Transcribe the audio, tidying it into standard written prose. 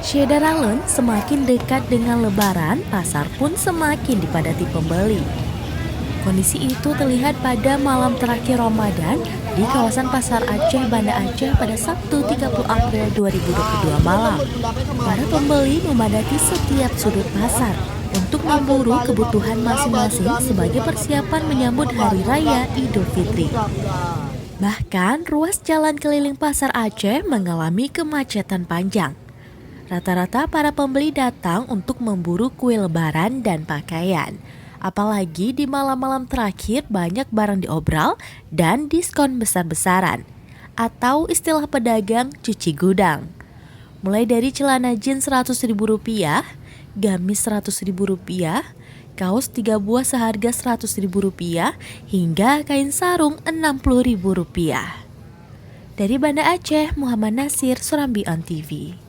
Syederalun semakin dekat dengan Lebaran, pasar pun semakin dipadati pembeli. Kondisi itu terlihat pada malam terakhir Ramadan di kawasan Pasar Aceh, Banda Aceh pada Sabtu 30 April 2022 malam. Para pembeli memadati setiap sudut pasar untuk memburu kebutuhan masing-masing sebagai persiapan menyambut Hari Raya Idul Fitri. Bahkan, ruas jalan keliling Pasar Aceh mengalami kemacetan panjang. Rata-rata para pembeli datang untuk memburu kue lebaran dan pakaian. Apalagi di malam-malam terakhir banyak barang diobral dan diskon besar-besaran. Atau istilah pedagang cuci gudang. Mulai dari celana jeans Rp100.000, gamis Rp100.000, kaos 3 buah seharga Rp100.000, hingga kain sarung Rp60.000. Dari Banda Aceh, Muhammad Nasir, Surambi On TV.